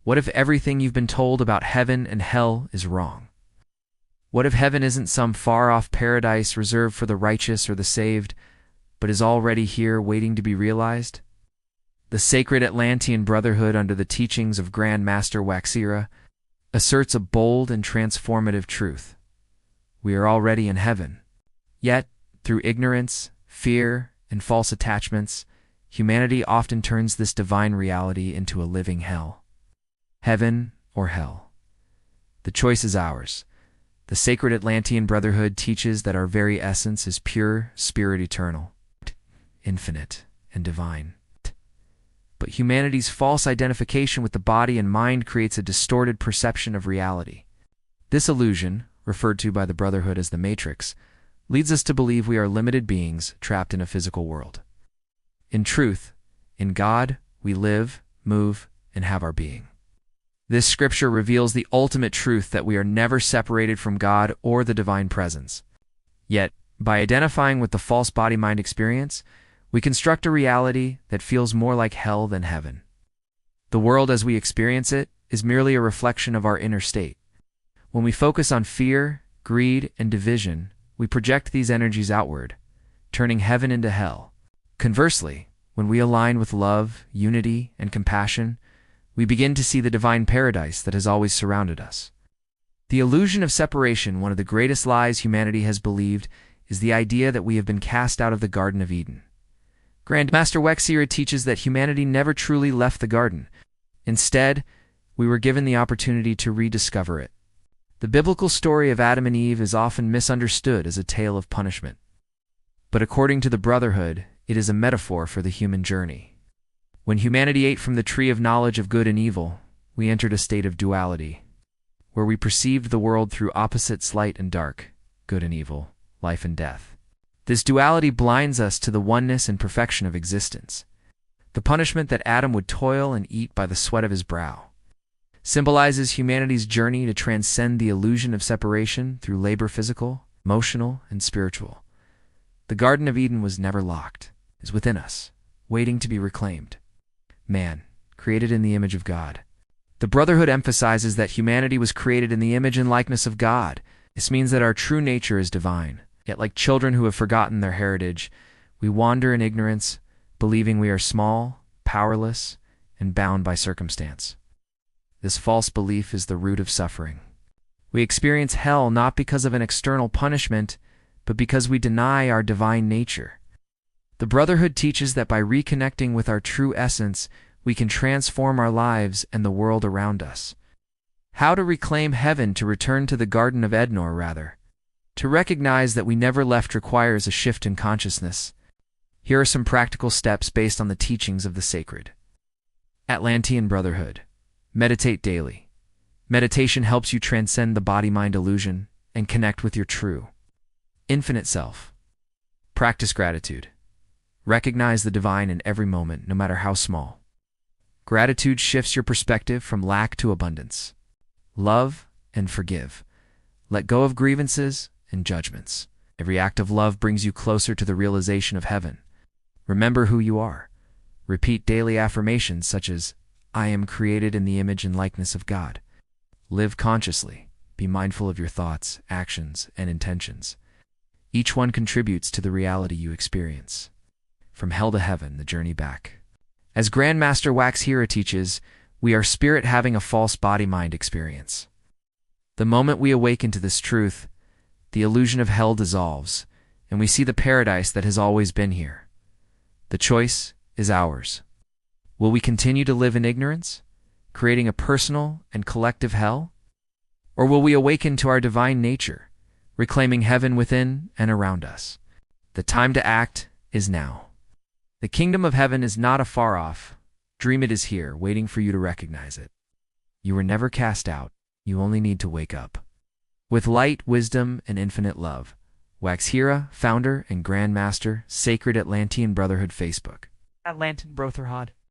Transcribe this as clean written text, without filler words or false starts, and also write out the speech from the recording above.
What if everything you've been told about heaven and hell is wrong? What if heaven isn't some far-off paradise reserved for the righteous or the saved, but is already here waiting to be realized? The Sacred Atlantean Brotherhood, under the teachings of Grand Master WaXhira, asserts a bold and transformative truth. We are already in heaven. Yet, through ignorance, fear, and false attachments, humanity often turns this divine reality into a living hell. Heaven or hell. The choice is ours. The Sacred Atlantean Brotherhood teaches that our very essence is pure spirit, eternal, infinite, and divine. But humanity's false identification with the body and mind creates a distorted perception of reality. This illusion, referred to by the Brotherhood as the Matrix, leads us to believe we are limited beings trapped in a physical world. In truth, in God, we live, move, and have our being. This scripture reveals the ultimate truth that we are never separated from God or the divine presence. Yet, by identifying with the false body-mind experience, we construct a reality that feels more like hell than heaven. The world as we experience it is merely a reflection of our inner state. When we focus on fear, greed, and division, we project these energies outward, turning heaven into hell. Conversely, when we align with love, unity, and compassion, we begin to see the divine paradise that has always surrounded us. The illusion of separation, one of the greatest lies humanity has believed, is the idea that we have been cast out of the Garden of Eden. Grand Master WaXhira teaches that humanity never truly left the garden. Instead, we were given the opportunity to rediscover it. The biblical story of Adam and Eve is often misunderstood as a tale of punishment. But according to the Brotherhood, it is a metaphor for the human journey. When humanity ate from the tree of knowledge of good and evil, we entered a state of duality, where we perceived the world through opposites, light and dark, good and evil, life and death. This duality blinds us to the oneness and perfection of existence. The punishment that Adam would toil and eat by the sweat of his brow symbolizes humanity's journey to transcend the illusion of separation through labor, physical, emotional, and spiritual. The Garden of Eden was never locked. It is within us, waiting to be reclaimed. Man, created in the image of God. The Brotherhood emphasizes that humanity was created in the image and likeness of God. This means that our true nature is divine. Yet, like children who have forgotten their heritage, we wander in ignorance, believing we are small, powerless, and bound by circumstance. This false belief is the root of suffering. We experience hell not because of an external punishment, but because we deny our divine nature. The Brotherhood teaches that by reconnecting with our true essence, we can transform our lives and the world around us. How to reclaim heaven, to return to the Garden of Eden, or rather, to recognize that we never left, requires a shift in consciousness. Here are some practical steps based on the teachings of the Sacred Atlantean Brotherhood. Meditate daily. Meditation helps you transcend the body-mind illusion and connect with your true, infinite self. Practice gratitude. Recognize the divine in every moment, no matter how small. Gratitude shifts your perspective from lack to abundance. Love and forgive. Let go of grievances and judgments. Every act of love brings you closer to the realization of heaven. Remember who you are. Repeat daily affirmations such as, I am created in the image and likeness of God. Live consciously. Be mindful of your thoughts, actions, and intentions. Each one contributes to the reality you experience. From hell to heaven, the journey back. As Grand Master WaXhira teaches, we are spirit having a false body-mind experience. The moment we awaken to this truth, the illusion of hell dissolves, and we see the paradise that has always been here. The choice is ours. Will we continue to live in ignorance, creating a personal and collective hell? Or will we awaken to our divine nature, reclaiming heaven within and around us? The time to act is now. The kingdom of heaven is not afar off. Dream it is here, waiting for you to recognize it. You were never cast out. You only need to wake up. With light, wisdom, and infinite love. WaXhira, founder and Grand Master, Sacred Atlantean Brotherhood. Facebook. Atlantean Brotherhood.